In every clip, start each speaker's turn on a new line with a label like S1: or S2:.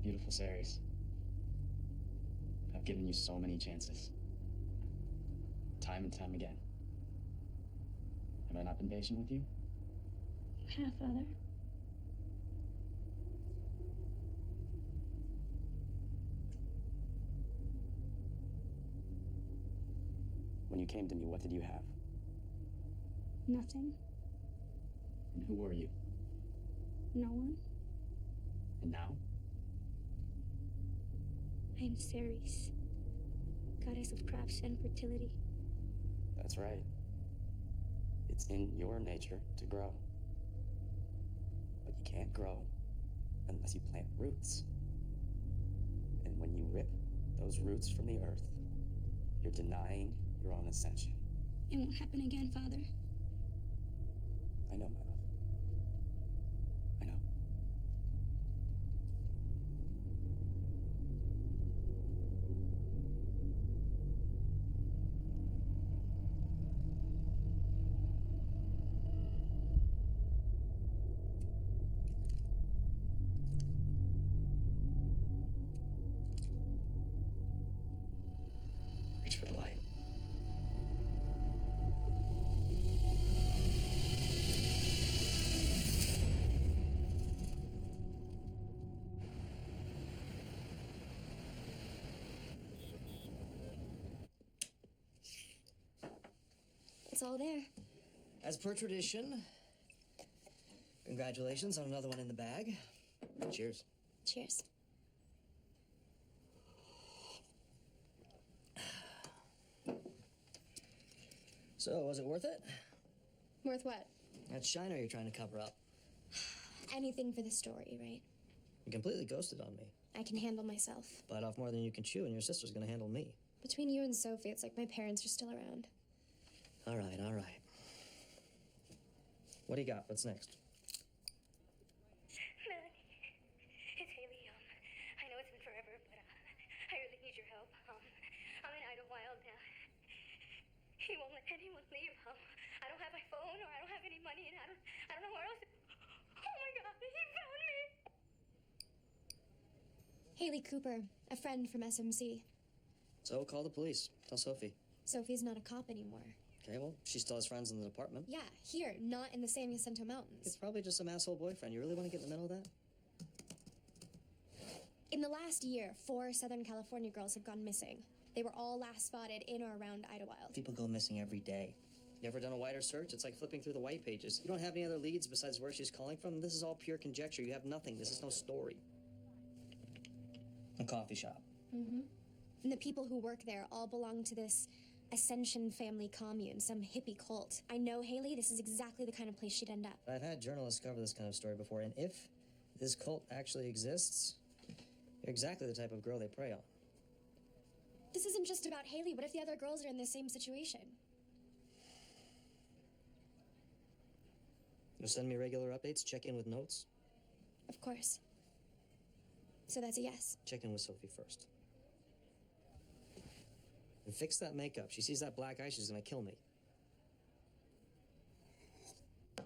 S1: Beautiful Ceres. I've given you so many chances. Time and time again. Have I not been patient with you?
S2: You have, Father.
S1: When you came to me, what did you have?
S2: Nothing.
S1: And who were you?
S2: No one.
S1: And now?
S2: I am Ceres, goddess of crafts and fertility.
S1: That's right. It's in your nature to grow. But you can't grow unless you plant roots. And when you rip those roots from the earth, you're denying your own ascension.
S2: It won't happen again, Father.
S1: I know, my love. I know. Reach for the light.
S2: It's all there.
S3: As per tradition, congratulations on another one in the bag. Cheers.
S2: Cheers.
S3: So, was it worth it?
S2: Worth what?
S3: That shiner you're trying to cover up.
S2: Anything for the story, right?
S3: You completely ghosted on me.
S2: I can handle myself.
S3: Bite off more than you can chew, and your sister's gonna handle me.
S2: Between you and Sophie, it's like my parents are still around.
S3: All right, all right. What do you got? What's next?
S4: Melanie, it's Haley. I know it's been forever, but I really need your help. I'm in Idlewild now. He won't let anyone leave. I don't have my phone, or I don't have any money, and I don't know where else. Oh my God, he found me.
S2: Haley Cooper, a friend from SMC.
S3: So, call the police. Tell Sophie.
S2: Sophie's not a cop anymore.
S3: Okay, well, she still has friends in the department.
S2: Yeah, here, not in the San Jacinto Mountains.
S3: It's probably just some asshole boyfriend. You really want to get in the middle of that?
S2: In the last year, 4 Southern California girls have gone missing. They were all last spotted in or around Idlewild.
S3: People go missing every day. You ever done a wider search? It's like flipping through the white pages. You don't have any other leads besides where she's calling from? This is all pure conjecture. You have nothing. This is no story. A coffee shop.
S2: Mm-hmm. And the people who work there all belong to this Ascension family commune, some hippie cult. I know Haley, this is exactly the kind of place she'd end up.
S3: I've had journalists cover this kind of story before, and if this cult actually exists, you're exactly the type of girl they prey on.
S2: This isn't just about Haley. What if the other girls are in the same situation?
S3: You'll send me regular updates, check in with notes?
S2: Of course. So that's a yes.
S3: Check in with Sophie first. And fix that makeup. She sees that black eye, she's gonna kill me.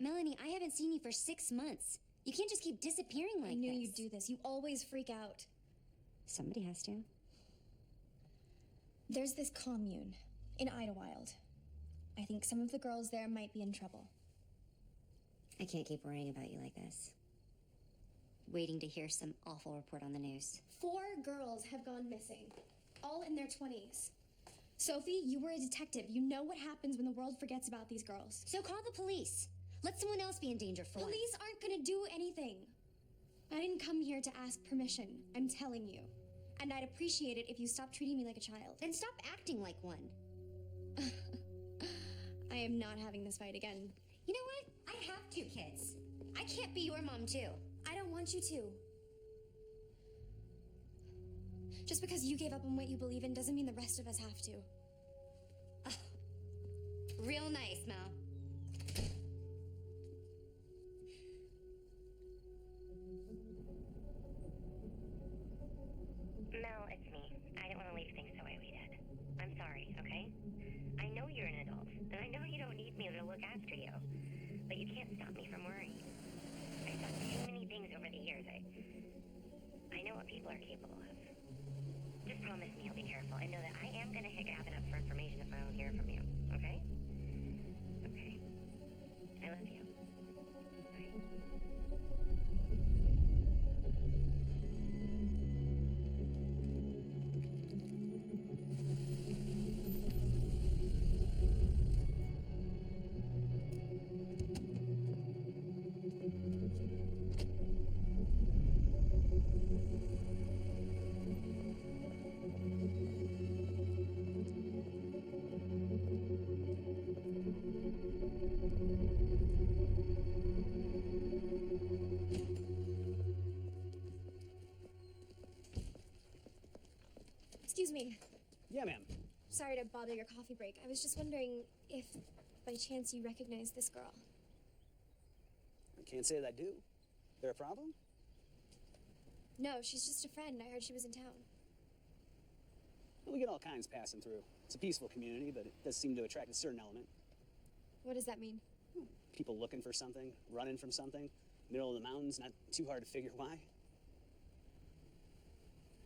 S5: Melanie, I haven't seen you for 6 months. You can't just keep disappearing like this.
S2: I knew you'd do this. You always freak out.
S5: Somebody has to.
S2: There's this commune in Idlewild. I think some of the girls there might be in trouble.
S5: I can't keep worrying about you like this. Waiting to hear some awful report on the news.
S2: 4 girls have gone missing, all in their 20s. Sophie, you were a detective. You know what happens when the world forgets about these girls.
S5: So call the police. Let someone else be in danger for once.
S2: Police aren't gonna do anything. I didn't come here to ask permission. I'm telling you. And I'd appreciate it if you stopped treating me like a child.
S5: Then stop acting like one.
S2: I am not having this fight again.
S5: You know what? I have 2 kids. I can't be your mom too.
S2: I don't want you to. Just because you gave up on what you believe in doesn't mean the rest of us have to.
S5: Real nice, Mel.
S6: Mel, it's me. I didn't want to leave things the way we did. I'm sorry, okay? I know you're an adult, and I know you don't need me to look after you. But you can't stop me from worrying. I've done too many things over the years. I know what people are capable of. Just promise me you'll be careful and know that I am going to hit up enough for information if I don't hear from you, okay? Okay. I love you. Bye.
S2: Excuse me.
S7: Yeah, ma'am.
S2: Sorry to bother your coffee break. I was just wondering if, by chance, you recognize this girl.
S7: I can't say that I do. There a problem?
S2: No, she's just a friend. I heard she was in town.
S7: Well, we get all kinds passing through. It's a peaceful community, but it does seem to attract a certain element.
S2: What does that mean?
S7: People looking for something, running from something, middle of the mountains, not too hard to figure why.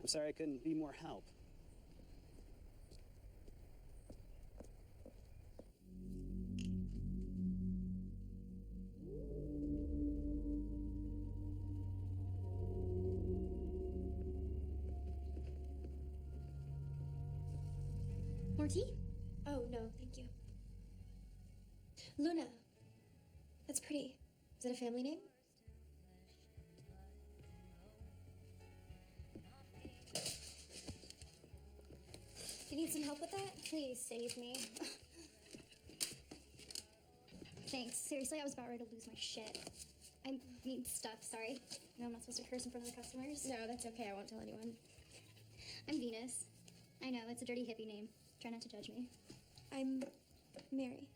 S7: I'm sorry I couldn't be more help.
S2: More tea? Oh, no, thank you. Luna. That's pretty. Is that a family name? You need some help with that?
S8: Please save me. Thanks. Seriously, I was about ready to lose my shit. I need stuff, sorry. No, I'm not supposed to curse in front of the customers.
S2: No, that's okay. I won't tell anyone.
S8: I'm Venus. I know, it's a dirty hippie name. Try not to judge me.
S2: I'm Mary.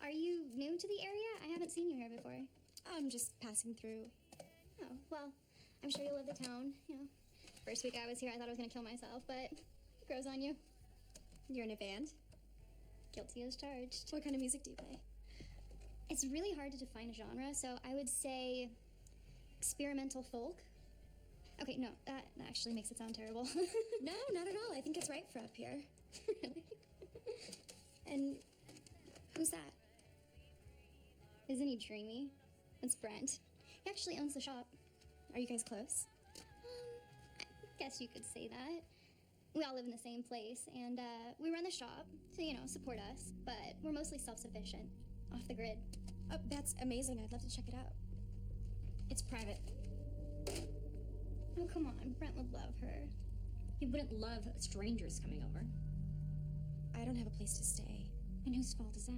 S8: Are you new to the area? I haven't seen you here before.
S2: I'm just passing through.
S8: Oh, well, I'm sure you love the town, you know. First week I was here, I thought I was gonna kill myself, but it grows on you.
S2: You're in a band?
S8: Guilty as charged.
S2: What kind of music do you play?
S8: It's really hard to define a genre, so I would say experimental folk. Okay, no, that actually makes it sound terrible.
S2: No, not at all. I think it's right for up here.
S8: Really?
S2: And who's that?
S8: Isn't he dreamy? That's Brent. He actually owns the shop.
S2: Are you guys close?
S8: I guess you could say that. We all live in the same place, and we run the shop to, you know, support us, but we're mostly self-sufficient, off the grid.
S2: Oh, that's amazing. I'd love to check it out.
S5: It's private.
S8: Oh, come on. Brent would love her.
S5: He wouldn't love strangers coming over.
S2: I don't have a place to stay.
S5: And whose fault is that?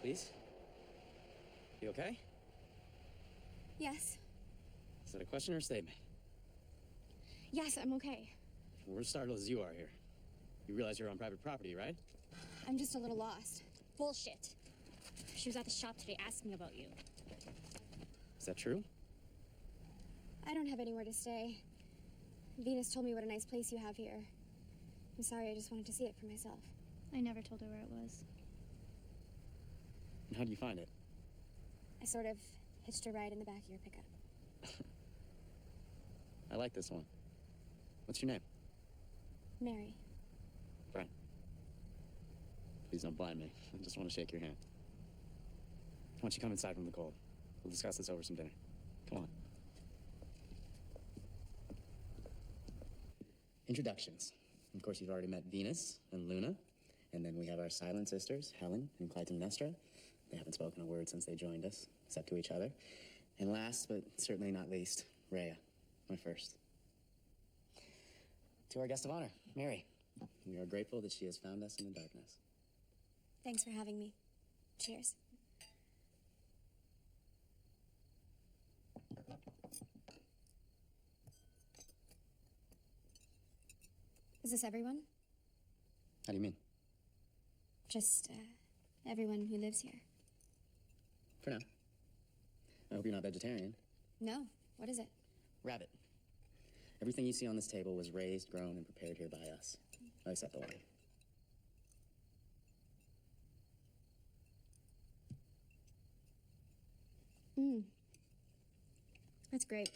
S1: Please? You okay?
S2: Yes.
S1: Is that a question or a statement?
S2: Yes, I'm okay.
S1: We're as startled as you are here. You realize you're on private property, right?
S2: I'm just a little lost.
S9: Bullshit. She was at the shop today asking about you.
S1: Is that true?
S2: I don't have anywhere to stay. Venus told me what a nice place you have here. I'm sorry, I just wanted to see it for myself.
S8: I never told her where it was.
S1: And how do you find it?
S2: I sort of hitched a ride in the back of your pickup.
S1: I like this one. What's your name?
S2: Mary.
S1: Brian. Please don't blind me. I just want to shake your hand. Why don't you come inside from the cold? We'll discuss this over some dinner. Come on. Introductions. Of course, you've already met Venus and Luna. And then we have our silent sisters, Helen and Clytemnestra. They haven't spoken a word since they joined us, except to each other. And last, but certainly not least, Rhea, my first. To our guest of honor, Mary. We are grateful that she has found us in the darkness.
S2: Thanks for having me. Cheers. Is this everyone?
S1: How do you mean?
S2: Just, everyone who lives here.
S1: For now. I hope you're not vegetarian.
S2: No. What is it?
S1: Rabbit. Everything you see on this table was raised, grown, and prepared here by us. Except the wine.
S2: That's great.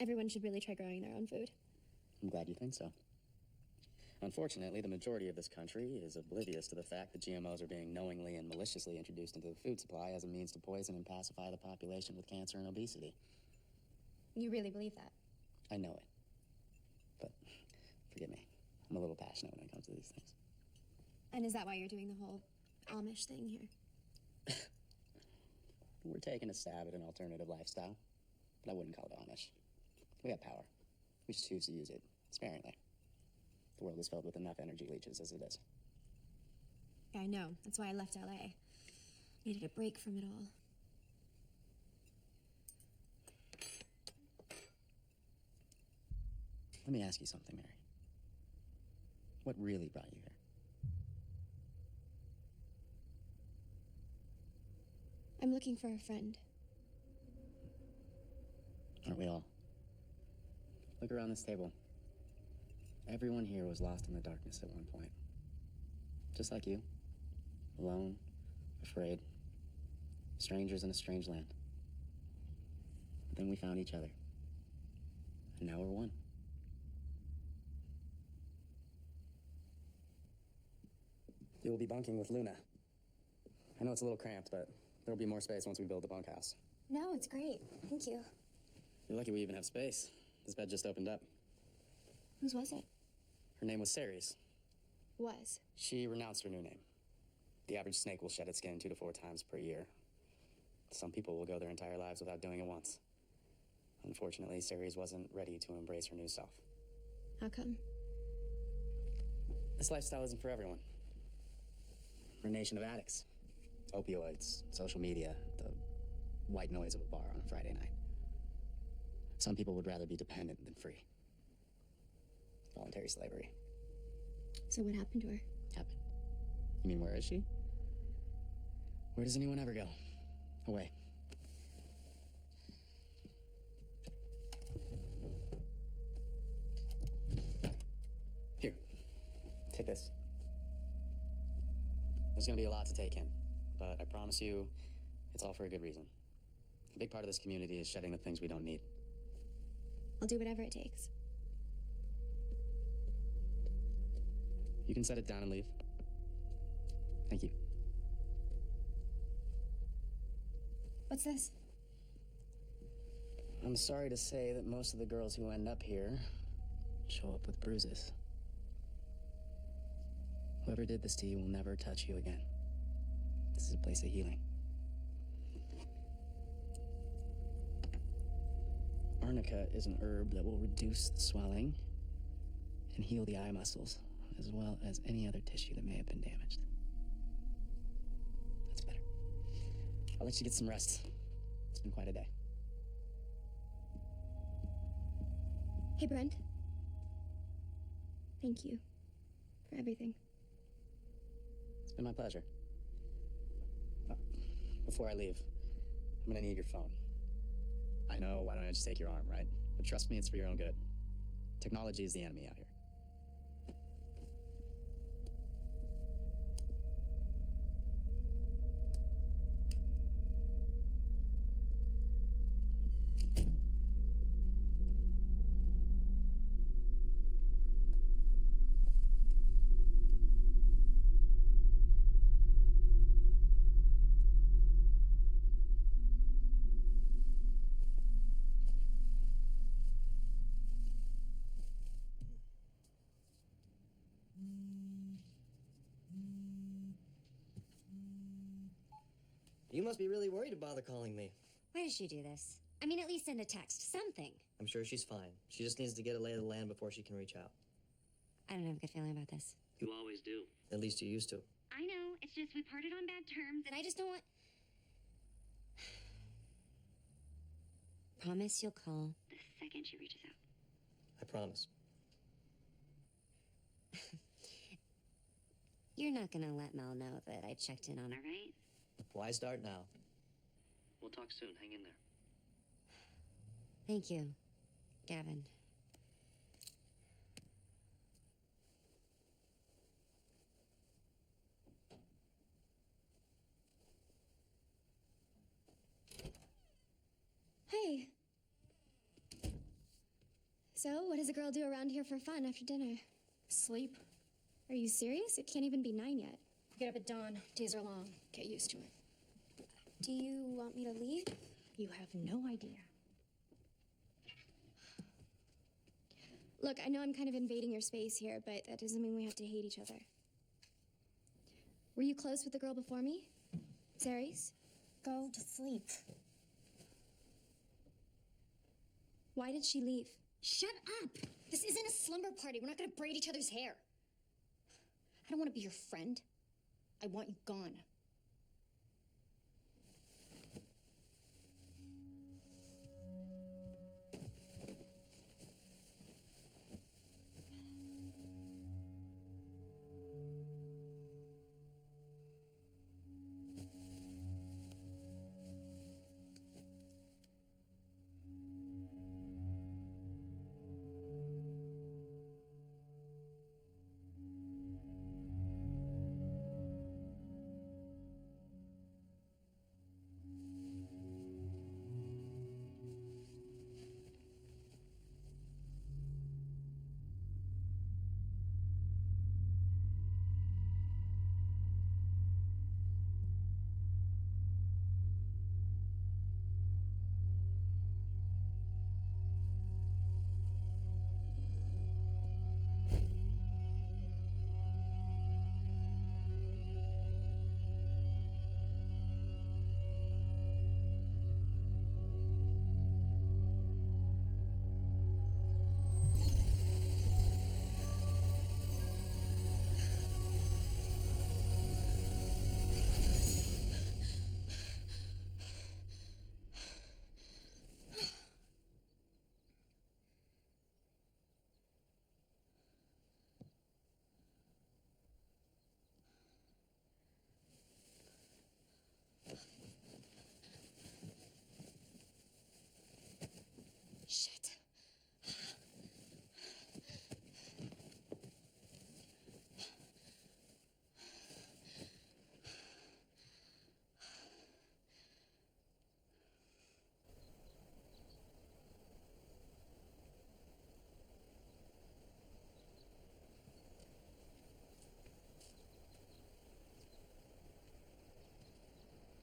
S2: Everyone should really try growing their own food.
S1: I'm glad you think so. Unfortunately, the majority of this country is oblivious to the fact that GMOs are being knowingly and maliciously introduced into the food supply as a means to poison and pacify the population with cancer and obesity.
S2: You really believe that?
S1: I know it. But, forgive me, I'm a little passionate when it comes to these things.
S2: And is that why you're doing the whole Amish thing here?
S1: We're taking a stab at an alternative lifestyle, but I wouldn't call it Amish. We have power. We just choose to use it sparingly. The world is filled with enough energy leeches as it is.
S2: Yeah, I know. That's why I left LA. Needed a break from it all.
S1: Let me ask you something, Mary. What really brought you here?
S2: I'm looking for a friend.
S1: Aren't we all? Look around this table. Everyone here was lost in the darkness at one point. Just like you. Alone, afraid, strangers in a strange land. But then we found each other. And now we're one. You will be bunking with Luna. I know it's a little cramped, but there'll be more space once we build the bunkhouse.
S2: No, it's great. Thank you.
S1: You're lucky we even have space. This bed just opened up.
S2: Whose was it?
S1: Her name was Ceres.
S2: Was.
S1: She renounced her new name. The average snake will shed its skin 2 to 4 times per year. Some people will go their entire lives without doing it once. Unfortunately, Ceres wasn't ready to embrace her new self.
S2: How come?
S1: This lifestyle isn't for everyone. We're a nation of addicts. Opioids, social media, the white noise of a bar on a Friday night. Some people would rather be dependent than free. Voluntary slavery.
S2: So what happened to her?
S1: Happened. You mean, where is she? Where does anyone ever go? Away. Here. Take this. There's gonna be a lot to take in, but I promise you, it's all for a good reason. A big part of this community is shedding the things we don't need.
S2: I'll do whatever it takes.
S1: You can set it down and leave. Thank you.
S2: What's this?
S1: I'm sorry to say that most of the girls who end up here show up with bruises. Whoever did this to you will never touch you again. This is a place of healing. Arnica is an herb that will reduce the swelling and heal the eye muscles, as well as any other tissue that may have been damaged. That's better. I'll let you get some rest. It's been quite a day.
S2: Hey, Brent. Thank you for everything.
S1: It's been my pleasure. Before I leave, I'm gonna need your phone. I know, why don't I just take your arm, right? But trust me, it's for your own good. Technology is the enemy out here.
S3: You must be really worried to bother calling me.
S5: Why does she do this? I mean, at least send a text, something.
S3: I'm sure she's fine. She just needs to get a lay of the land before she can reach out.
S5: I don't have a good feeling about this.
S10: You always do.
S3: At least you used to.
S6: I know, it's just we parted on bad terms, and I just don't want...
S5: Promise you'll call.
S6: The second she reaches out.
S3: I promise.
S5: You're not gonna let Mel know that I checked in on her,
S6: All right?
S3: Why start now?
S10: We'll talk soon. Hang in there.
S5: Thank you, Gavin.
S2: Hey. So, what does a girl do around here for fun after dinner?
S9: Sleep.
S2: Are you serious? It can't even be 9 yet.
S9: Get up at dawn. Days are long. Get used to it.
S2: Do you want me to leave?
S9: You have no idea.
S2: Look, I know I'm kind of invading your space here, but that doesn't mean we have to hate each other. Were you close with the girl before me? Ceres?
S9: Go to sleep.
S2: Why did she leave?
S9: Shut up! This isn't a slumber party. We're not gonna braid each other's hair. I don't want to be your friend. I want you gone.
S2: Shit.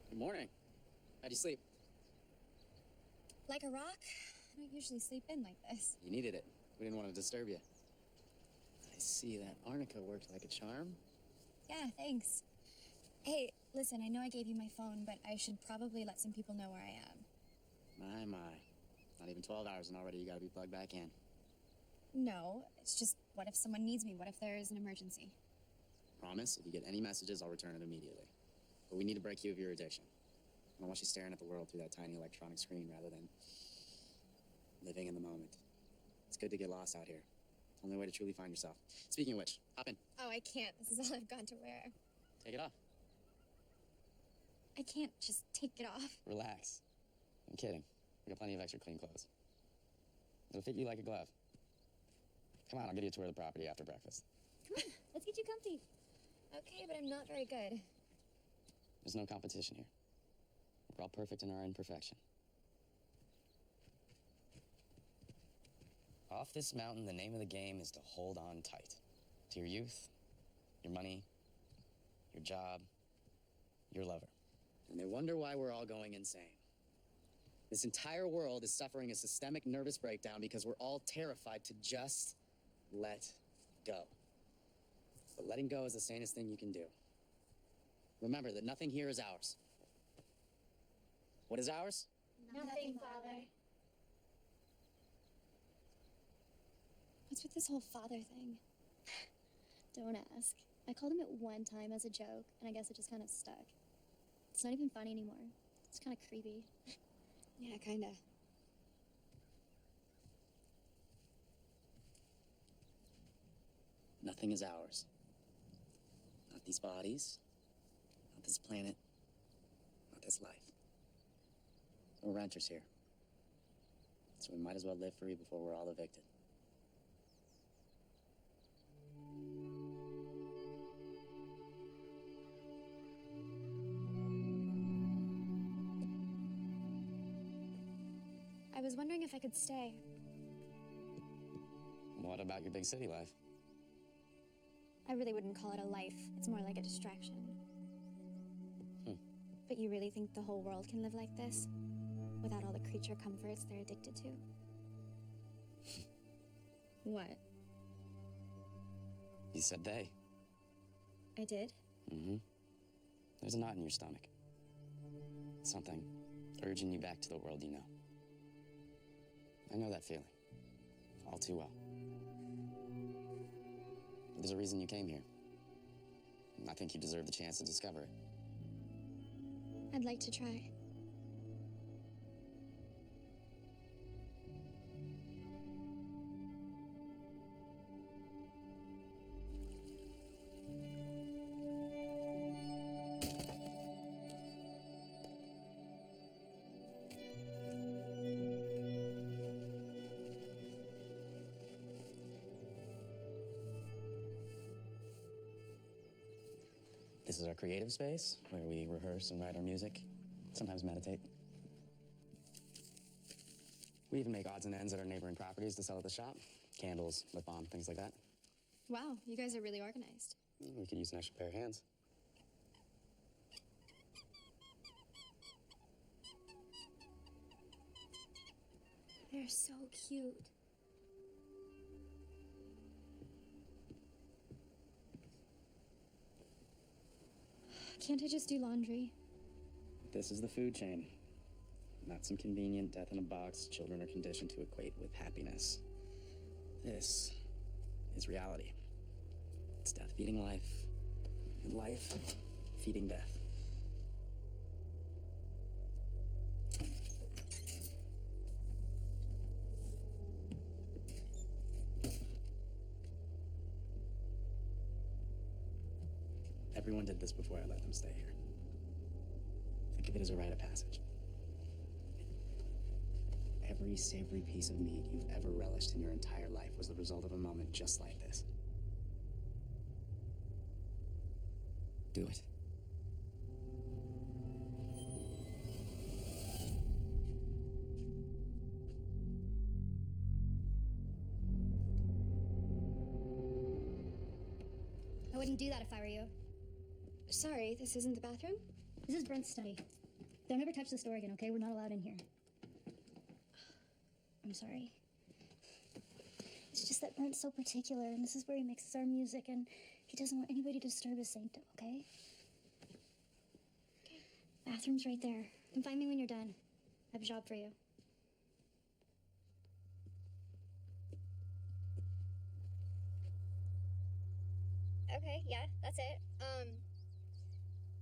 S1: Good morning. How'd you sleep?
S2: Like a rock? I don't usually sleep in like this.
S1: You needed it. We didn't want to disturb you. I see that arnica worked like a charm.
S2: Yeah, thanks. Hey, listen, I know I gave you my phone, but I should probably let some people know where I am.
S1: My. Not even 12 hours and already you gotta be plugged back in.
S2: No, it's just, what if someone needs me? What if there is an emergency?
S1: Promise, if you get any messages, I'll return it immediately. But we need to break you of your addiction. I want you staring at the world through that tiny electronic screen rather than living in the moment. It's good to get lost out here. Only way to truly find yourself. Speaking of which, hop in.
S2: Oh, I can't. This is all I've got to wear.
S1: Take it off.
S2: I can't just take it off.
S1: Relax. I'm kidding. We got plenty of extra clean clothes. It'll fit you like a glove. Come on, I'll give you a tour of the property after breakfast.
S2: Come on, let's get you comfy. Okay, but I'm not very good.
S1: There's no competition here. We're all perfect in our imperfection. Off this mountain, the name of the game is to hold on tight. To your youth, your money, your job, your lover. And they wonder why we're all going insane. This entire world is suffering a systemic nervous breakdown because we're all terrified to just let go. But letting go is the sanest thing you can do. Remember that nothing here is ours. What is ours?
S8: Nothing, Father.
S2: What's with this whole father thing?
S8: Don't ask. I called him it one time as a joke, and I guess it just kind of stuck. It's not even funny anymore. It's kind of creepy.
S2: Yeah, kinda.
S1: Nothing is ours. Not these bodies, not this planet, not this life. We're renters here. So we might as well live free before we're all evicted.
S2: I was wondering if I could stay.
S1: What about your big city life?
S2: I really wouldn't call it a life. It's more like a distraction. But you really think the whole world can live like this? Without all the creature comforts they're addicted to? What?
S1: You said they.
S2: I did?
S1: Mm-hmm. There's a knot in your stomach. Something urging you back to the world you know. I know that feeling. All too well. But there's a reason you came here. And I think you deserve the chance to discover it.
S2: I'd like to try.
S1: This is our creative space, where we rehearse and write our music, sometimes meditate. We even make odds and ends at our neighboring properties to sell at the shop. Candles, lip balm, things like that.
S2: Wow, you guys are really organized.
S1: We could use an extra pair of hands.
S2: They're so cute. Can't I just do laundry?
S1: This is the food chain. Not some convenient death in a box children are conditioned to equate with happiness. This is reality. It's death feeding life, and life feeding death. Everyone did this before I let them stay here. Think of it as a rite of passage. Every savory piece of meat you've ever relished in your entire life was the result of a moment just like this. Do it.
S8: I wouldn't do that if I were you.
S2: Sorry, this isn't the bathroom?
S8: This is Brent's study. Don't ever touch this door again, okay? We're not allowed in here. I'm sorry. It's just that Brent's so particular, and this is where he mixes our music, and he doesn't want anybody to disturb his sanctum, okay? Okay. Bathroom's right there. Come find me when you're done. I have a job for you.
S2: Okay, yeah, that's it.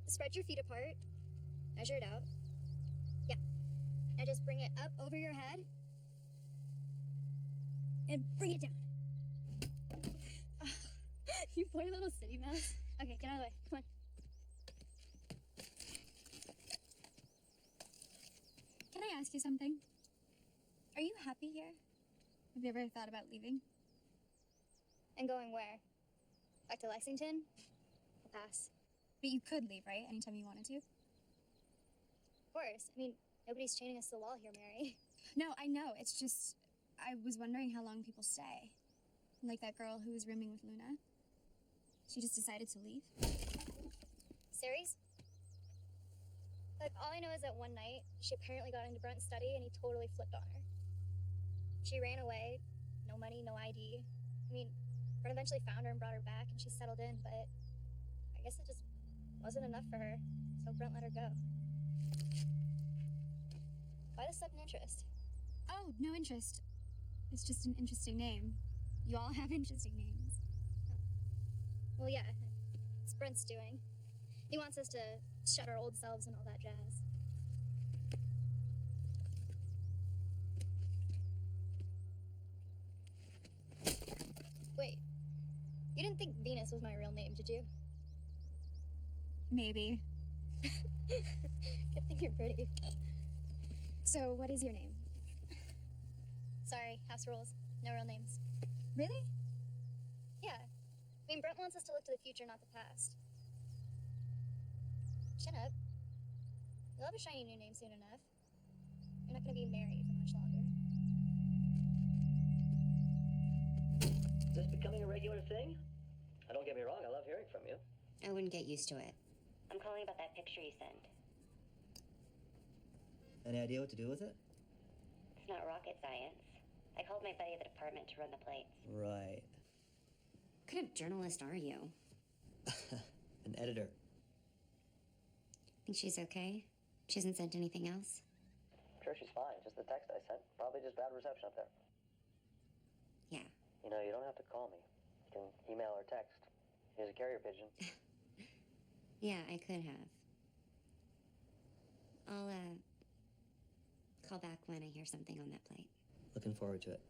S2: Spread your feet apart. Measure it out.
S8: Now just bring it up over your head. And bring it down. You poor little city mouse. Okay, get out of the way. Come on. Can I ask you something? Are you happy here? Have you ever thought about leaving? And going where? Back to Lexington? I'll pass. But you could leave, right? Anytime you wanted to? Of course. I mean, nobody's chaining us to the wall here, Mary. No, I know. It's just, I was wondering how long people stay. Like that girl who was rooming with Luna. She just decided to leave. Ceres? Like, all I know is that one night, she apparently got into Brent's study and he totally flipped on her. She ran away. No money, no ID. I mean, Brent eventually found her and brought her back and she settled in, but I guess it just wasn't enough for her, so Brent let her go. Why the sudden interest? Oh, no interest. It's just an interesting name. You all have interesting names. Well, yeah, it's Brent's doing. He wants us to shut our old selves and all that jazz. Wait, you didn't think Venus was my real name, did you? Maybe. Good thing you're pretty. So, what is your name? Sorry, house rules. No real names. Really? Yeah. I mean, Brent wants us to look to the future, not the past. Shut up. You'll have a shiny new name soon enough. You're not gonna be married for much longer.
S3: Is this becoming a regular thing? Don't get me wrong, I love hearing from you.
S5: I wouldn't get used to it.
S6: I'm calling about that picture you sent.
S3: Any idea what to do with it?
S6: It's not rocket science. I called my buddy at the department to run the plates.
S3: Right.
S5: What kind of journalist are you?
S3: An editor.
S5: Think she's okay? She hasn't sent anything else?
S3: I'm sure she's fine. Just the text I sent. Probably just bad reception up there.
S5: Yeah.
S3: You know, you don't have to call me. You can email or text. Use a carrier pigeon.
S5: Yeah, I could have. I'll, call back when I hear something on that plate.
S3: Looking forward to it.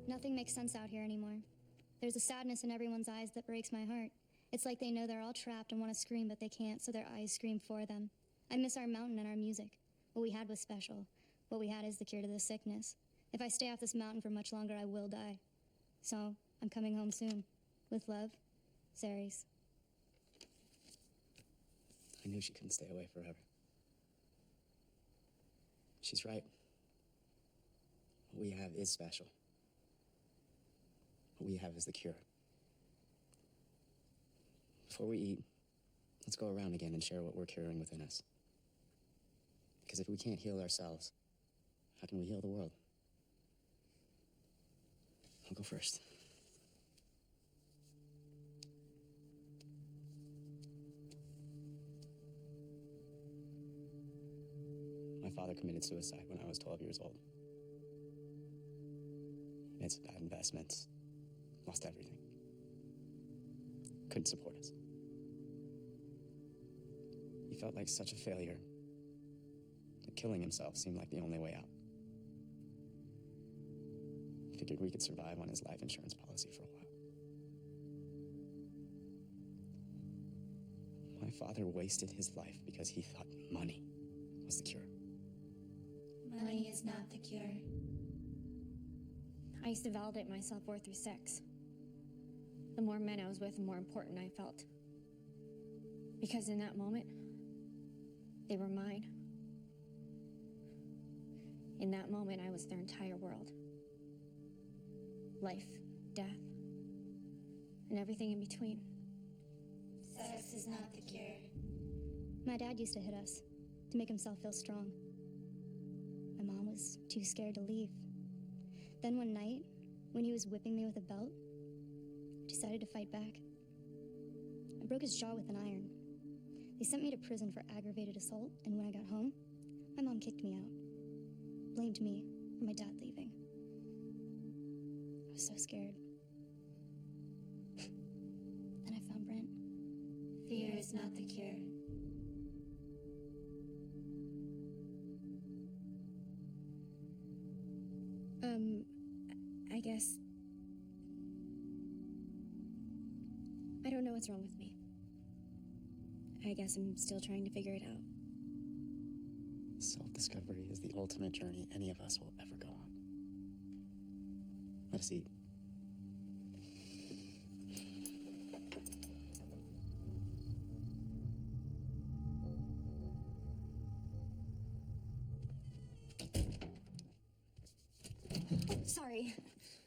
S8: Nothing makes sense out here anymore. There's a sadness in everyone's eyes that breaks my heart. It's like they know they're all trapped and want to scream, but they can't, so their eyes scream for them. I miss our mountain and our music. What we had was special. What we had is the cure to this sickness. If I stay off this mountain for much longer, I will die. So, I'm coming home soon. With love, Ceres.
S1: I knew she couldn't stay away forever. She's right. What we have is special. What we have is the cure. Before we eat, let's go around again and share what we're curing within us. Because if we can't heal ourselves, how can we heal the world? I'll go first. committed suicide when I was 12 years old. Made some bad investments, lost everything. Couldn't support us. He felt like such a failure that killing himself seemed like the only way out. Figured we could survive on his life insurance policy for a while. My father wasted his life because he thought money was the cure.
S2: Money is not the cure. I used to validate my self-worth through sex. The more men I was with, the more important I felt. Because in that moment, they were mine. In that moment, I was their entire world. Life, death, and everything in between.
S8: Sex is not the cure.
S9: My dad used to hit us to make himself feel strong. My mom was too scared to leave. Then one night, when he was whipping me with a belt, I decided to fight back. I broke his jaw with an iron. They sent me to prison for aggravated assault, and when I got home, my mom kicked me out. Blamed me for my dad leaving. I was so scared. Then I found Brent.
S8: Fear is not the cure.
S2: I guess... I don't know what's wrong with me. I guess I'm still trying to figure it out.
S1: Self-discovery is the ultimate journey any of us will ever go on. Let us eat.
S2: Sorry.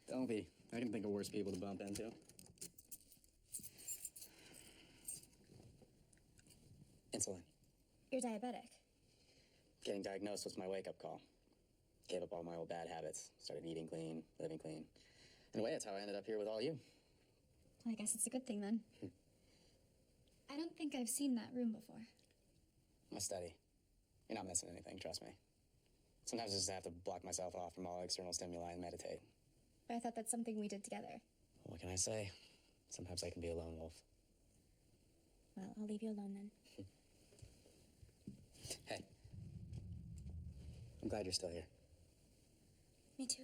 S1: Don't be. I can think of worse people to bump into. Insulin.
S2: You're diabetic.
S1: Getting diagnosed was my wake-up call. Gave up all my old bad habits. Started eating clean, living clean. In a way, that's how I ended up here with all you.
S2: Well, I guess it's a good thing then. I don't think I've seen that room before.
S1: My study. You're not missing anything, trust me. Sometimes I just have to block myself off from all external stimuli and meditate.
S2: But I thought that's something we did together.
S1: What can I say? Sometimes I can be a lone wolf.
S2: Well, I'll leave you alone then.
S1: Hey. I'm glad you're still here.
S2: Me too.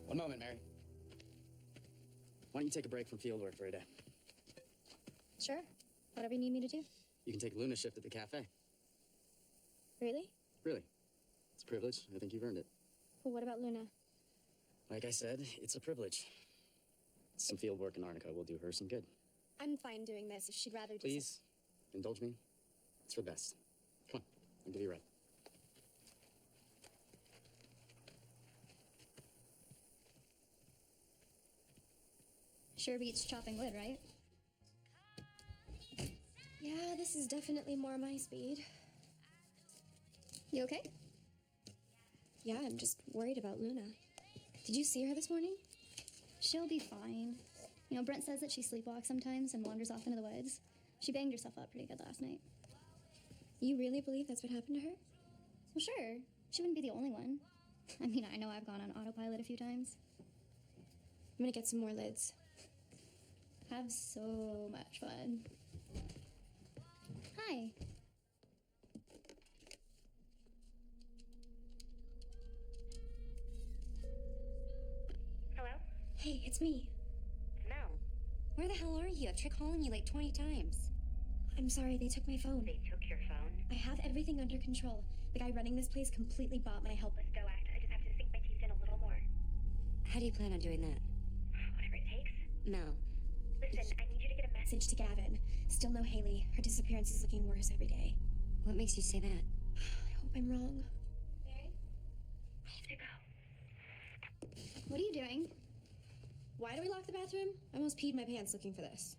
S1: One moment, Mary. Why don't you take a break from field work for a day?
S2: Sure. Whatever you need me to do.
S1: You can take Luna's shift at the cafe.
S2: Really?
S1: Really. It's a privilege. I think you've earned it.
S2: Well, what about Luna?
S1: Like I said, it's a privilege. Some field work in Arnica will do her some good.
S2: I'm fine doing this if she'd rather do
S1: Please, indulge me. It's for the best. Come on, I'll give you a ride.
S9: Sure beats chopping wood, right?
S2: Yeah, this This is definitely more my speed.
S9: You okay?
S2: Yeah, I'm just worried about Luna. Did you see her this morning?
S9: She'll be fine. You know, Brent says that she sleepwalks sometimes and wanders off into the woods. She banged herself up pretty good last night.
S2: You really believe that's what happened to her?
S9: Well, sure. She wouldn't be the only one. I mean, I know I've gone on autopilot a few times.
S2: I'm gonna get some more lids.
S9: Have so much fun. Hi.
S6: Hello?
S2: Hey, it's me.
S6: Mel.
S5: Where the hell are you? I've tried calling you like 20 times.
S2: I'm sorry, they took my phone.
S6: They took your phone?
S2: I have everything under control. The guy running this place completely bought my help.
S6: Let's go act. I just have to sink my teeth in a little more.
S5: How do you plan on doing that?
S6: Whatever it takes.
S5: Mel.
S6: Listen, I need you to get a message.
S2: Message to Gavin. Still no Haley. Her disappearance is looking worse every day.
S5: What makes you say that?
S2: I hope I'm wrong.
S6: Mary? I have to go.
S9: What are you doing?
S2: Why do we lock the bathroom? I almost peed my pants looking for this.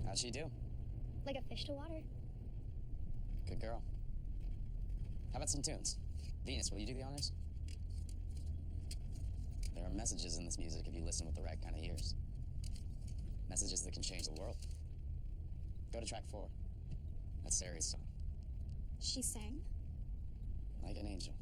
S1: How'd she do?
S9: Like a fish to water.
S1: Good girl. How about some tunes? Venus, will you do the honors? There are messages in this music if you listen with the right kind of ears. Messages that can change the world. Go to track 4. That's Sarah's song.
S2: She sang?
S1: Like an angel.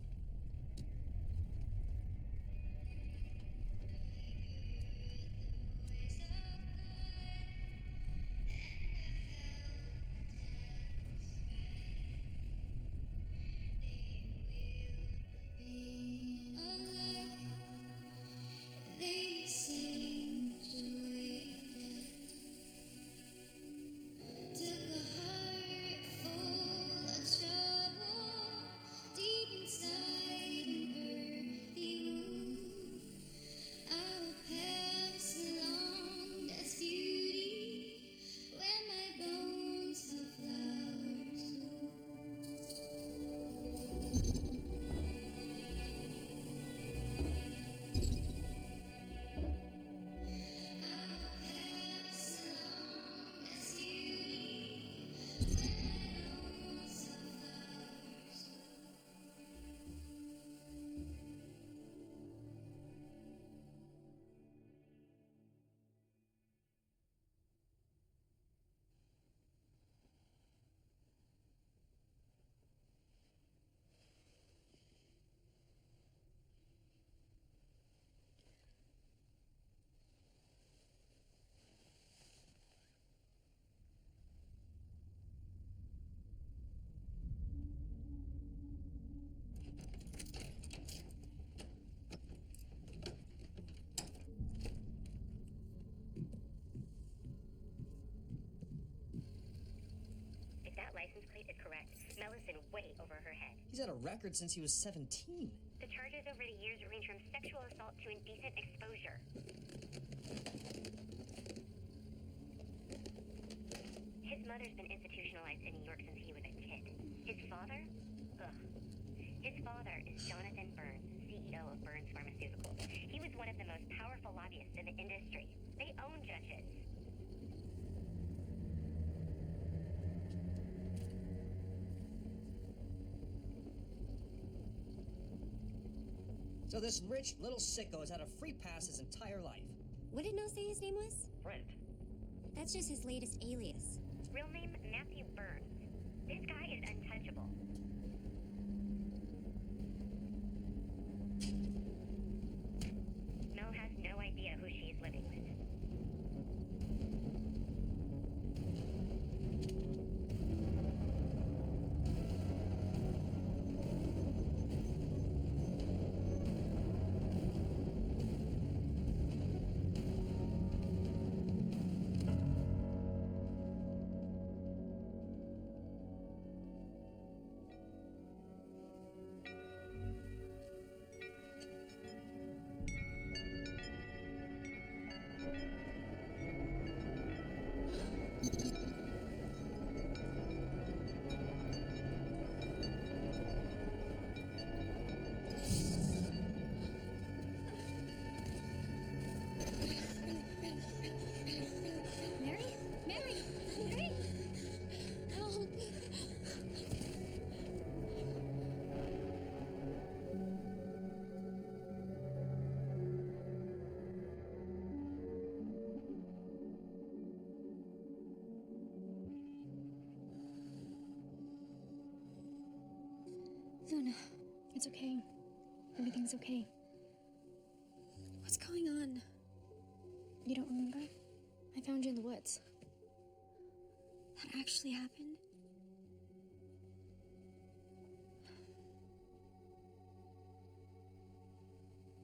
S6: If that license plate is correct, Mel has been way over her head.
S3: He's had a record since he was 17.
S6: The charges over the years range from sexual assault to indecent exposure. His mother's been institutionalized in New York since he was a kid. His father? Ugh. His father is Jonathan Burns, CEO of Burns Pharmaceuticals. He was one of the most powerful lobbyists in the industry. They own judges.
S3: So this rich little sicko has had a free pass his entire life.
S5: What did Mel say his name was?
S3: Brent.
S5: That's just his latest alias.
S6: Real name, Matthew Burns. This guy is untouchable. Mel has no idea who she is living with.
S2: It's okay. Everything's okay. What's going on? You don't remember? I found you in the woods. That actually happened?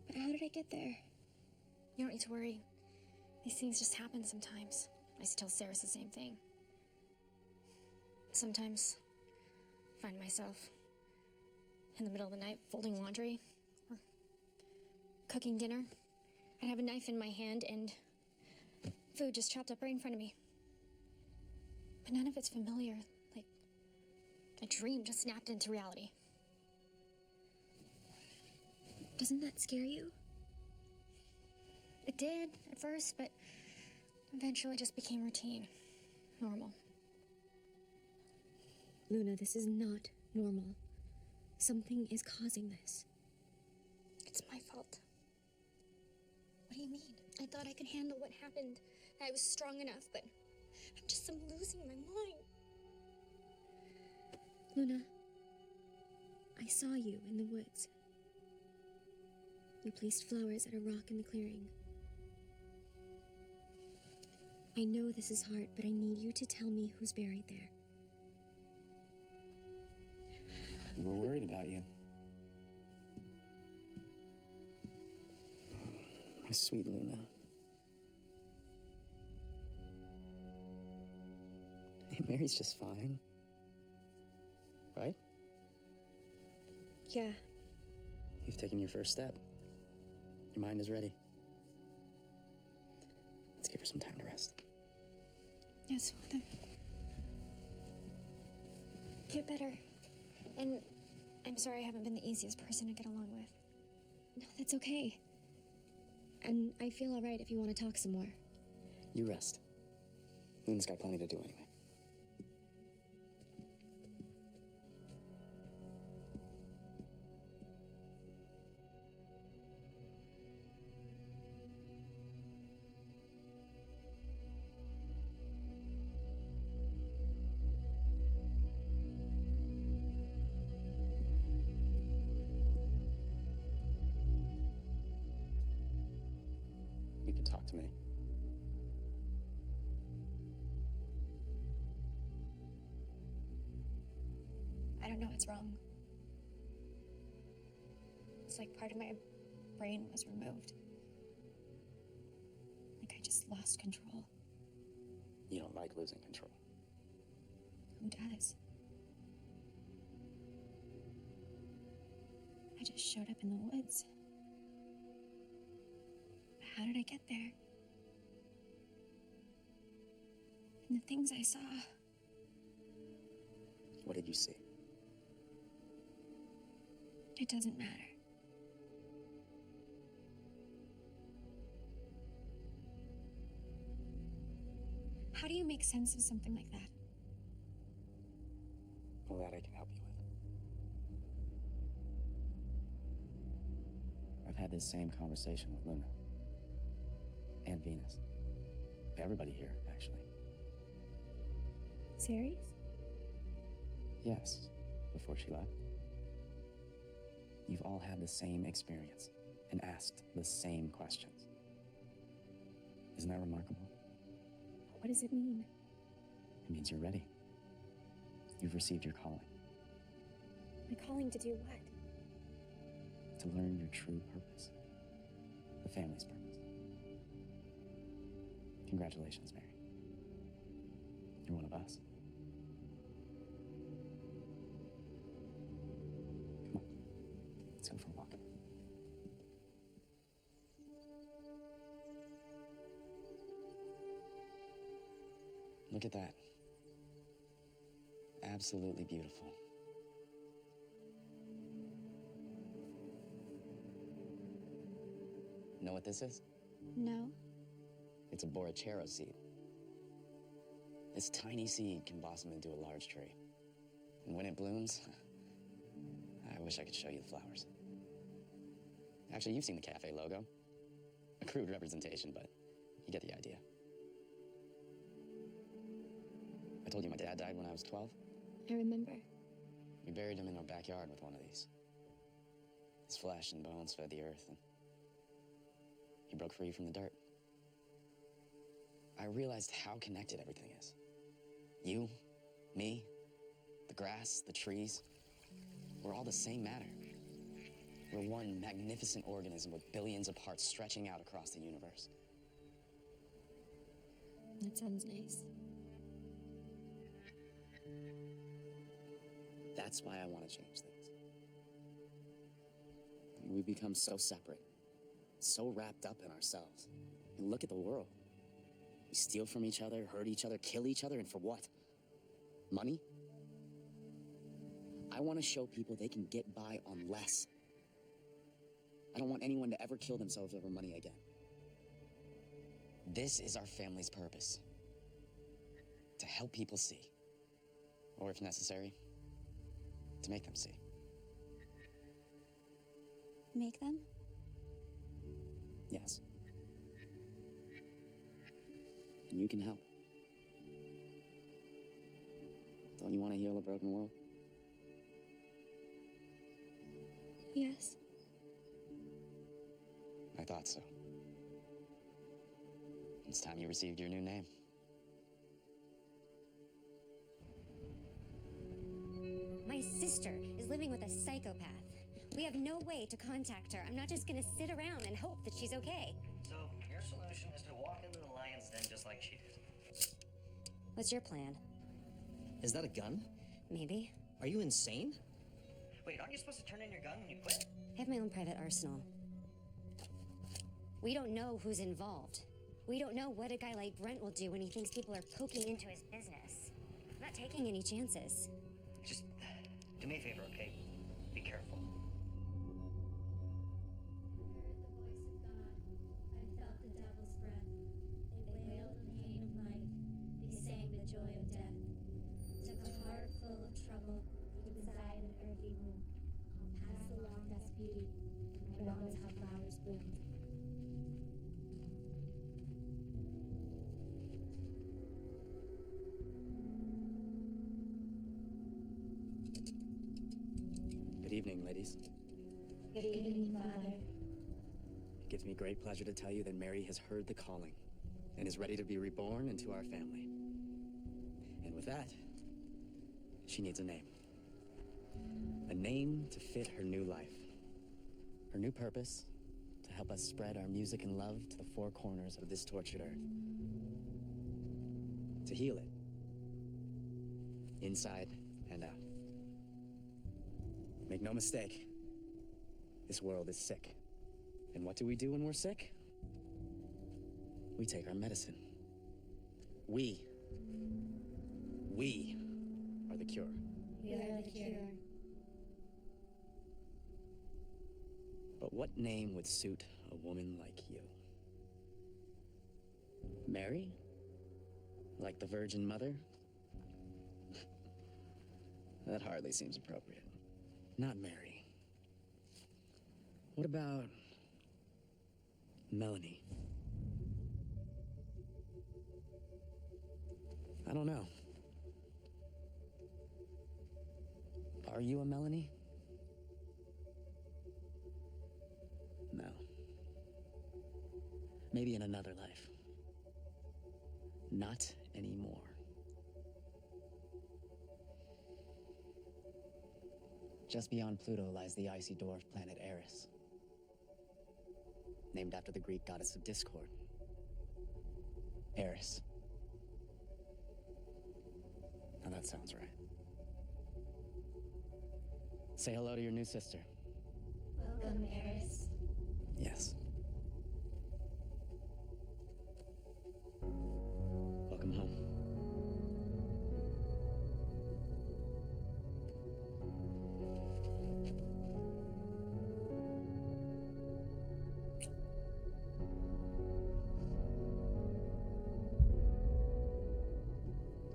S2: But how did I get there? You don't need to worry. These things just happen sometimes. I used to tell Sarah the same thing. Sometimes I find myself in the middle of the night folding laundry or cooking dinner. I'd have a knife in my hand and food just chopped up right in front of me. But none of it's familiar, like a dream just snapped into reality. Doesn't that scare you? It did at first, but eventually it just became routine, normal.
S9: Luna, this is not normal. Something is causing this.
S2: It's my fault. What do you mean? I thought I could handle what happened. I was strong enough, but I'm losing my mind.
S9: Luna, I saw you in the woods. You placed flowers at a rock in the clearing. I know this is hard, but I need you to tell me who's buried there.
S1: We're worried about you. My sweet Luna. Hey, Mary's just fine. Right?
S9: Yeah.
S1: You've taken your first step. Your mind is ready. Let's give her some time to rest.
S2: Yes, Father. Get better. And I'm sorry I haven't been the easiest person to get along with.
S9: No, that's okay. And I feel all right if you want to talk some more.
S1: You rest. Luna's got plenty to do anyway. You can talk to me.
S2: I don't know what's wrong. It's like part of my brain was removed. Like I just lost control.
S1: You don't like losing control.
S2: Who does? I just showed up in the woods. How did I get there? And the things I saw.
S1: What did you see?
S2: It doesn't matter. How do you make sense of something like that?
S1: Well, that I can help you with. I've had this same conversation with Luna. And Venus. Everybody here, actually.
S2: Serious?
S1: Yes, before she left. You've all had the same experience and asked the same questions. Isn't that remarkable?
S2: What does it mean?
S1: It means you're ready. You've received your calling.
S2: My calling to do what?
S1: To learn your true purpose. The family's purpose. Congratulations, Mary. You're one of us. Come on. Let's go for a walk. Look at that. Absolutely beautiful. Know what this is?
S2: No.
S1: It's a borrachero seed. This tiny seed can blossom into a large tree. And when it blooms, I wish I could show you the flowers. Actually, you've seen the cafe logo. A crude representation, but you get the idea. I told you my dad died when I was 12.
S2: I remember.
S1: We buried him in our backyard with one of these. His flesh and bones fed the earth, and he broke free from the dirt. I realized how connected everything is. You, me, the grass, the trees, we're all the same matter. We're one magnificent organism with billions of parts stretching out across the universe.
S2: That sounds nice.
S1: That's why I want to change things. We've become so separate, so wrapped up in ourselves. And look at the world. We steal from each other, hurt each other, kill each other, and for what? Money? I want to show people they can get by on less. I don't want anyone to ever kill themselves over money again. This is our family's purpose. To help people see. Or if necessary, to make them see.
S9: Make them?
S1: Yes. And you can help. Don't you want to heal a broken world?
S9: Yes.
S1: I thought so. It's time you received your new name.
S5: My sister is living with a psychopath. We have no way to contact her. I'm not just gonna sit around and hope that she's okay.
S3: So, your solution is to walk into the lion's den just like she did.
S5: What's your plan?
S3: Is that a gun?
S5: Maybe.
S3: Are you insane? Wait, aren't you supposed to turn in your gun when you quit?
S5: I have my own private arsenal. We don't know who's involved. We don't know what a guy like Brent will do when he thinks people are poking into his business. I'm not taking any chances.
S3: Just do me a favor, okay? Be careful.
S1: Good evening, ladies.
S9: Good evening, Father.
S1: It gives me great pleasure to tell you that Mary has heard the calling and is ready to be reborn into our family. And with that, she needs a name. A name to fit her new life. Her new purpose, to help us spread our music and love to the four corners of this tortured earth. To heal it. Inside and out. Make no mistake, this world is sick. And what do we do when we're sick? We take our medicine. We are the cure.
S9: We are the cure.
S1: But what name would suit a woman like you? Mary? Like the Virgin Mother? That hardly seems appropriate. Not Mary. What about Melanie? I don't know. Are you a Melanie? No. Maybe in another life. Not anymore. Just beyond Pluto lies the icy dwarf planet Eris, named after the Greek goddess of discord, Eris. Now that sounds right. Say hello to your new sister.
S9: Welcome, Eris.
S1: Yes. Welcome home.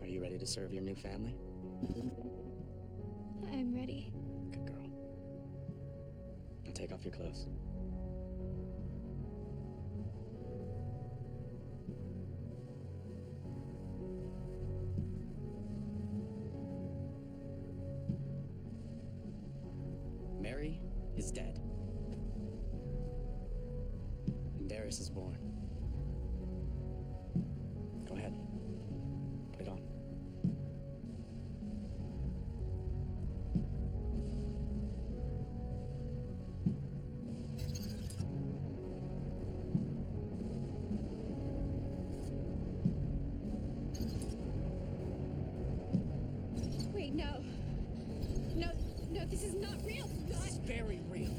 S1: Are you ready to serve your new family?
S9: I'm ready.
S1: Good girl. Now take off your clothes. Mary is dead.
S2: No. No, no, this is not real.
S7: This is very real.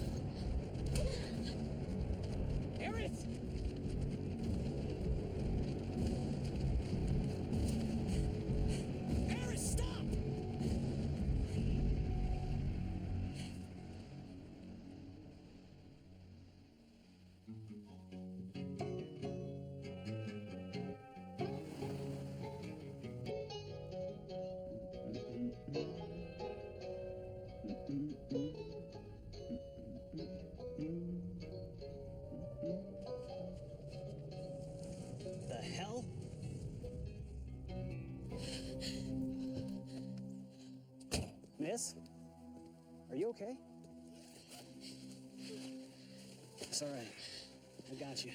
S7: Eris! Eris, stop! The hell? Miss? Are you okay? It's all right. I got you.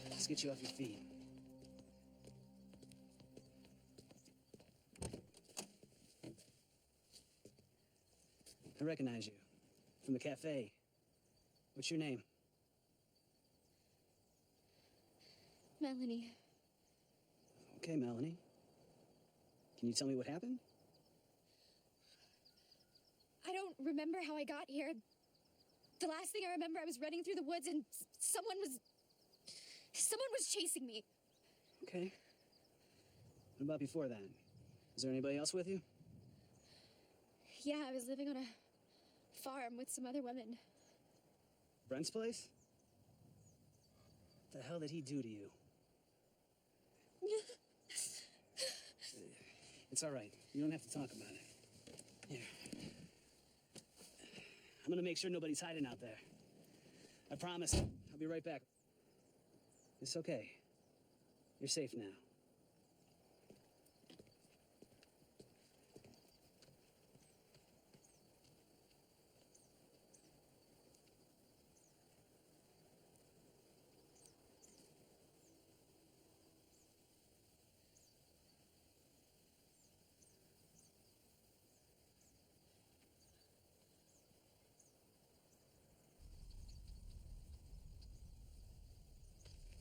S7: Let's get you off your feet. I recognize you from the cafe. What's your name?
S2: Melanie.
S7: Okay, Melanie. Can you tell me what happened?
S2: I don't remember how I got here. The last thing I remember, I was running through the woods and someone was chasing me.
S7: Okay. What about before then? Is there anybody else with you?
S2: Yeah, I was living on a farm with some other women.
S7: Brent's place? What the hell did he do to you? It's all right. You don't have to talk about it. Here. I'm gonna make sure nobody's hiding out there. I promise. I'll be right back. It's okay. You're safe now.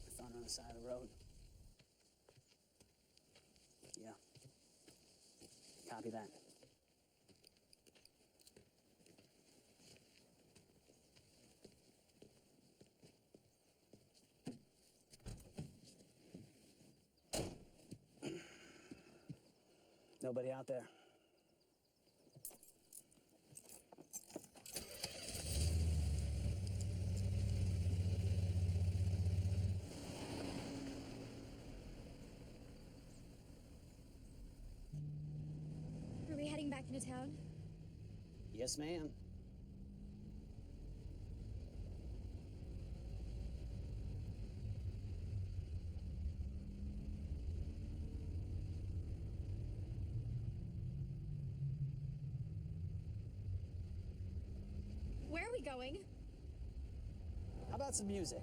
S7: I found her on the side of the road. Yeah. Copy that. Nobody out there.
S2: Are we heading back into town?
S7: Yes, ma'am.
S2: Where are we going?
S7: How about some music?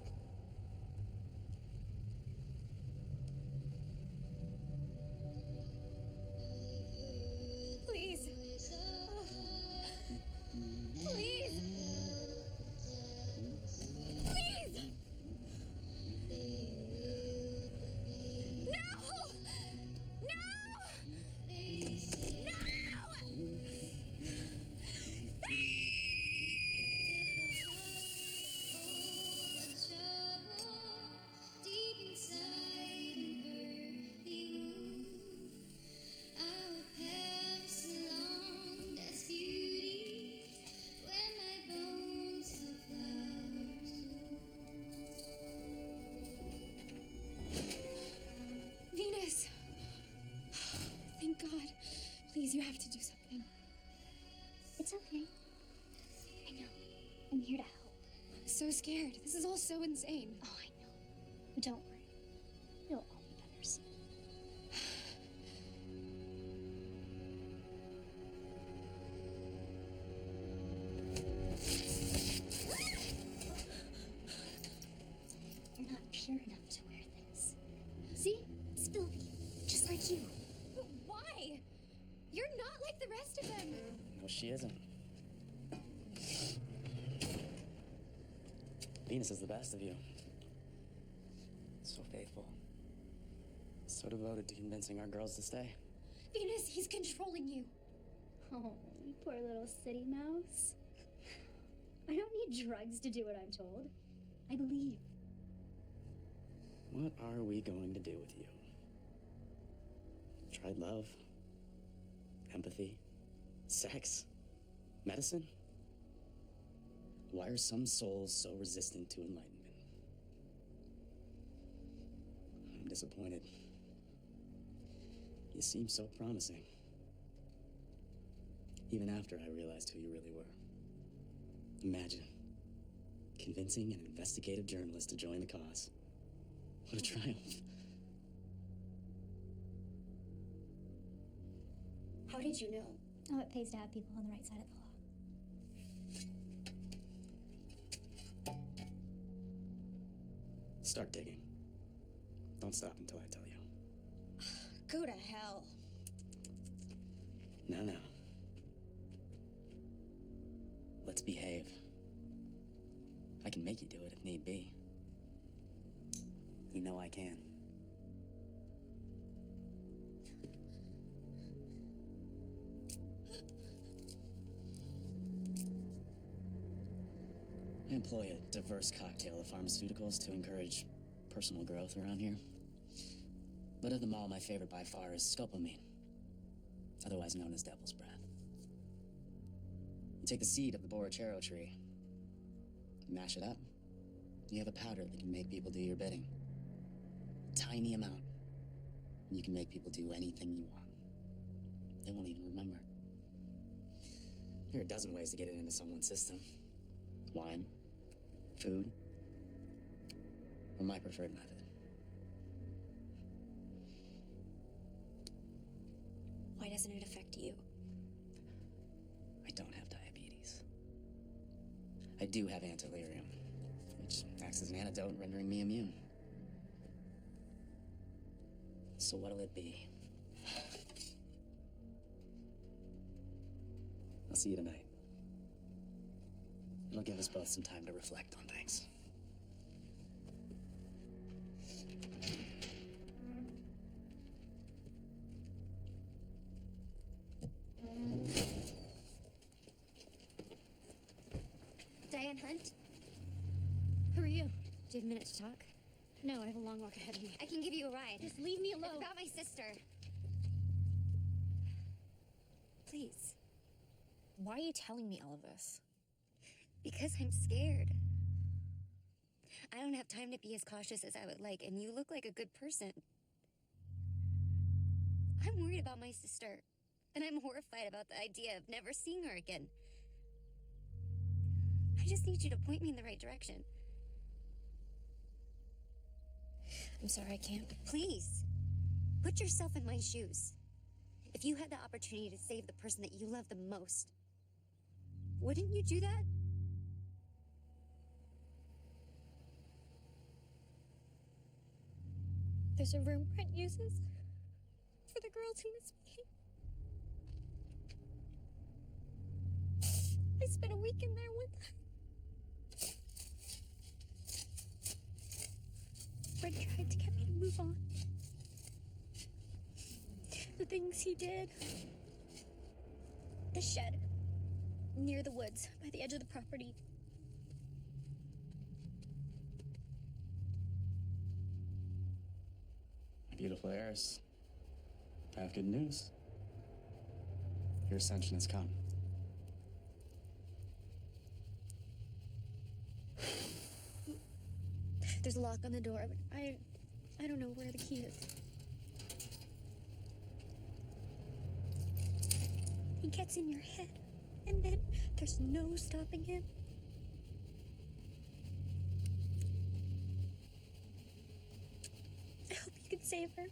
S2: Please. Please. Please. No! No! Venus! Thank God. Please, you have to do something.
S8: It's okay. I know. I'm here to help.
S2: I'm so scared. This is all so insane.
S8: Oh, I know. But don't worry. It'll all be better soon. You're not pure enough to wear this. See? It's filthy. Just like you.
S2: But why? You're not like the rest of them.
S1: No, she isn't. Venus is the best of you. So faithful. So So devoted to convincing our girls to stay.
S2: Venus, he's controlling you.
S8: Oh, you poor little city mouse. I don't need drugs to do what I'm told. I believe.
S1: What are we going to do with you? Tried love, empathy, sex, medicine? Why are some souls so resistant to enlightenment? I'm disappointed. You seem so promising. Even after I realized who you really were. Imagine convincing an investigative journalist to join the cause. What a triumph.
S2: How did you know?
S8: Oh, it pays to have people on the right side of the law.
S1: Start digging. Don't stop until I tell you.
S2: Go to hell.
S1: No. Let's behave. I can make you do it if need be. You know I can. I employ a diverse cocktail of pharmaceuticals to encourage personal growth around here. But of them all, my favorite by far is scopamine, otherwise known as devil's breath. You take the seed of the borrachero tree, mash it up, you have a powder that can make people do your bidding. A tiny amount, and you can make people do anything you want. They won't even remember. There are a dozen ways to get it into someone's system. Wine, food, or my preferred method.
S2: Why doesn't it affect you?
S1: I don't have diabetes. I do have antilirium, which acts as an antidote, rendering me immune. So what'll it be? I'll see you tonight. It'll give us both some time to reflect on things.
S5: Diane Hunt,
S2: Who are you?
S5: do you have a minute to talk?
S2: No, I have a long walk ahead of me.
S5: I can give you a ride.
S2: Just leave me
S5: It's
S2: alone.
S5: about my sister. Please.
S2: Why are you telling me all of this?
S5: Because I'm scared. I don't have time to be as cautious as I would like, and you look like a good person. I'm worried about my sister, and I'm horrified about the idea of never seeing her again. I just need you to point me in the right direction.
S2: I'm sorry, I can't.
S5: Please, put yourself in my shoes. If you had the opportunity to save the person that you love the most, wouldn't you do that?
S2: There's a room Brent uses for the girls who miss me. I spent a week in there one time. Brent tried to get me to move on. The things he did. The shed. Near the woods, by the edge of the property.
S1: Beautiful heiress. I have good news. Your ascension has come.
S2: There's a lock on the door, but I don't know where the key is. He gets in your head, and then there's no stopping him. I hope you can save her.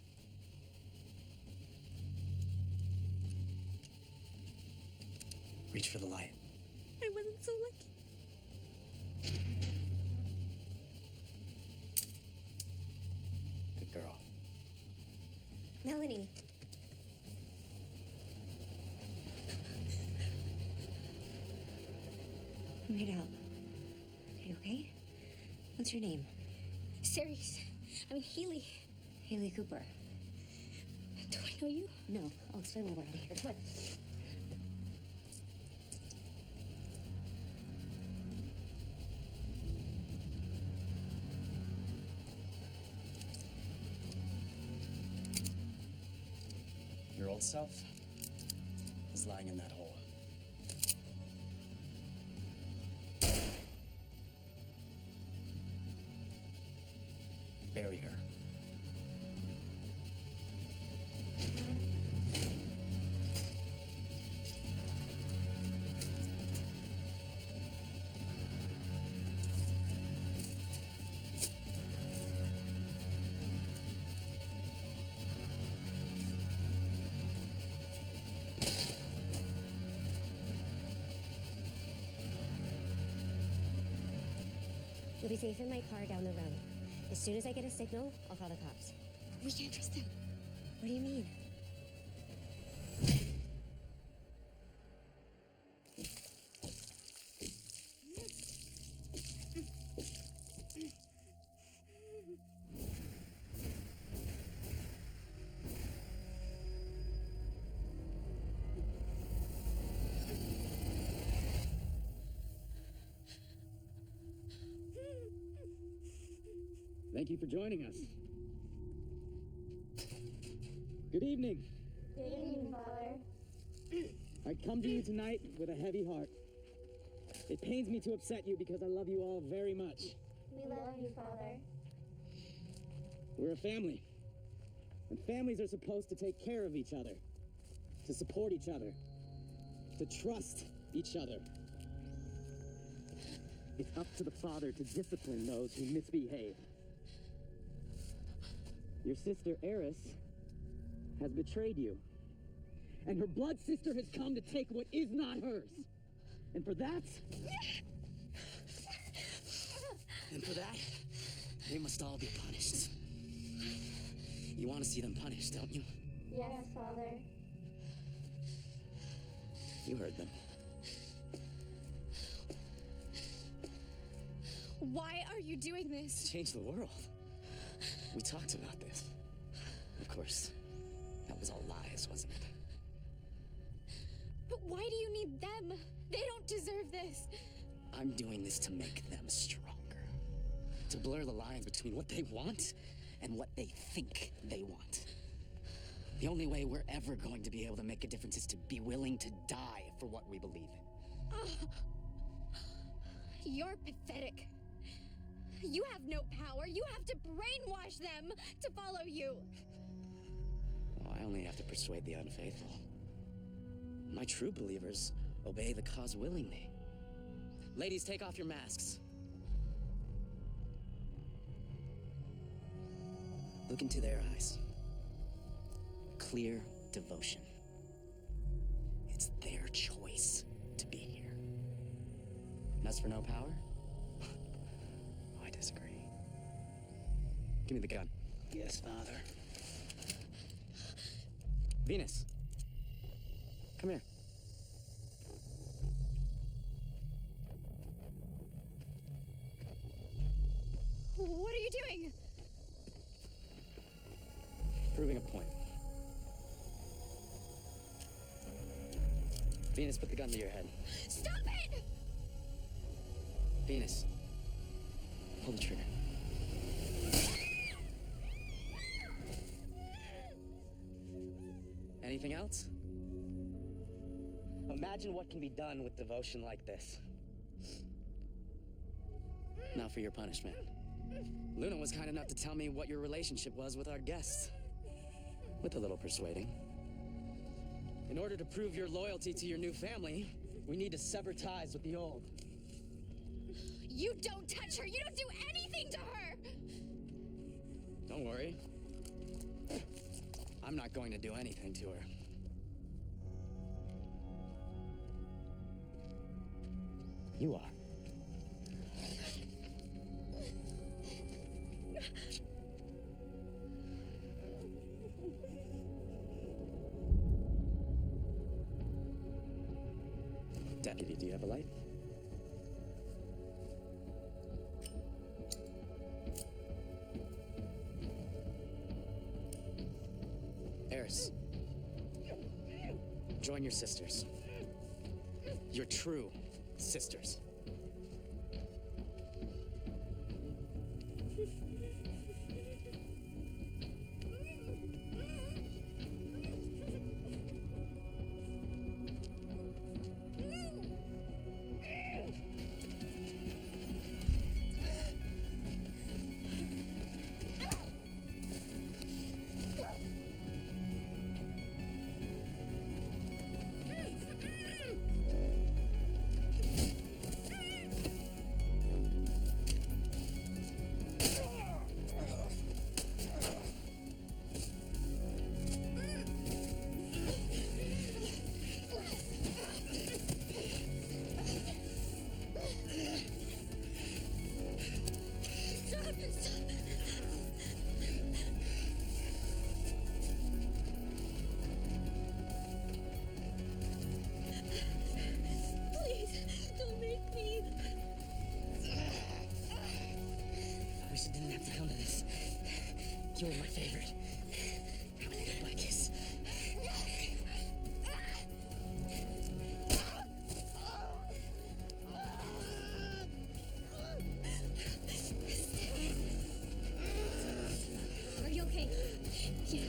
S1: Reach for the light.
S2: I wasn't so lucky.
S1: Good girl.
S5: Melanie. Right out. Are you okay? What's your name?
S2: Ceres. I mean, Healy.
S5: Haley Cooper.
S2: Do I know you?
S6: No, I'll explain when we're out of here. Come on.
S1: Your old self is lying in that hole. Bury her.
S6: You'll be safe in my car down the road. As soon as I get a signal, I'll call the cops.
S2: We can't trust him.
S6: What do you mean?
S7: Thank you for joining us. Good evening.
S8: Good evening, Father.
S7: I come to you tonight with a heavy heart. It pains me to upset you because I love you all very much.
S8: We love you, Father.
S7: We're a family. And families are supposed to take care of each other, to support each other, to trust each other. It's up to the father to discipline those who misbehave. Your sister, Eris, has betrayed you. And her blood sister has come to take what is not hers. And for that...
S1: They must all be punished. You want to see them punished, don't you?
S8: Yes, Father.
S1: You heard them.
S2: Why are you doing this?
S1: Change the world. We talked about this. Of course, that was all lies, wasn't it?
S2: But why do you need them? They don't deserve this.
S1: I'm doing this to make them stronger. To blur the lines between what they want and what they think they want. The only way we're ever going to be able to make a difference is to be willing to die for what we believe in.
S2: You're pathetic. You have no power. You have to brainwash them to follow you.
S1: Oh, I only have to persuade the unfaithful. My true believers obey the cause willingly. Ladies, take off your masks. Look into their eyes. Clear devotion. It's their choice to be here. And as for no power? Oh, I disagree. Give me the gun.
S7: Yes, Father.
S1: Venus. Come here.
S2: What are you doing?
S1: Proving a point. Venus, put the gun to your head.
S2: Stop it!
S1: Venus, pull the trigger. Anything else? Imagine what can be done with devotion like this. Now for your punishment. Luna was kind enough to tell me what your relationship was with our guests. With a little persuading. In order to prove your loyalty to your new family, we need to sever ties with the old.
S2: You don't touch her! You don't do anything to her!
S1: Don't worry. I'm not going to do anything to her. You are. Deputy, do you have a light? Eris. Paris. Join your sisters. Your true sisters. You're my favorite. How did I like this?
S2: Are you okay? Yeah.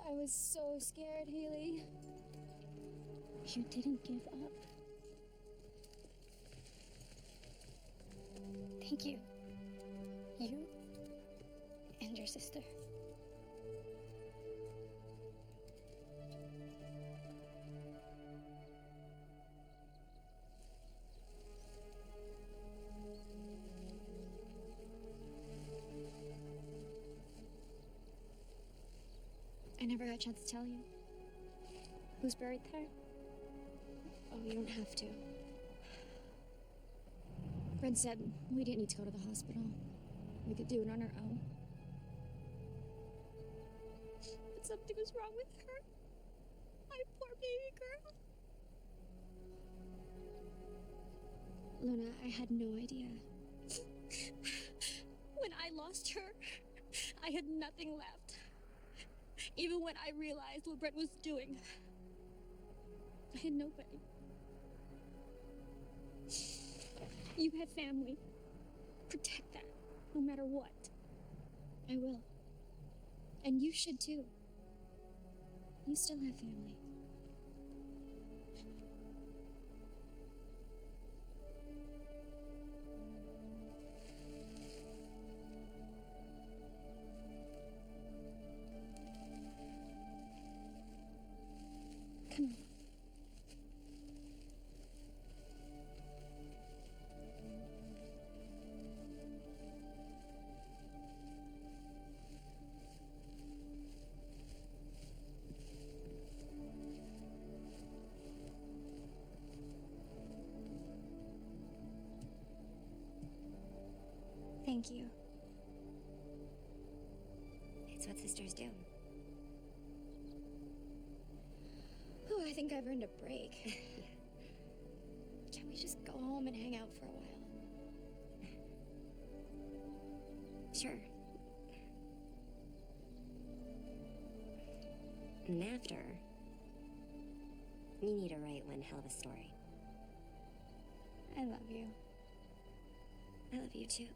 S8: I was so scared, Haley. You didn't give up.
S2: Thank you. You and your sister. I never got a chance to tell you. Who's buried there? Oh, you don't have to. Fred said we didn't need to go to the hospital. We could do it on our own. But something was wrong with her. My poor baby girl. Luna, I had no idea. When I lost her, I had nothing left. Even when I realized what Brett was doing, I had nobody. You have family. Protect that, no matter what. I will. And you should too. You still have family. Come on. Thank you.
S5: It's what sisters do.
S2: Oh, I think I've earned a break. Can we just go home and hang out for a while?
S5: Sure. And after, you need to write one hell of a story.
S2: I love you.
S5: I love you too.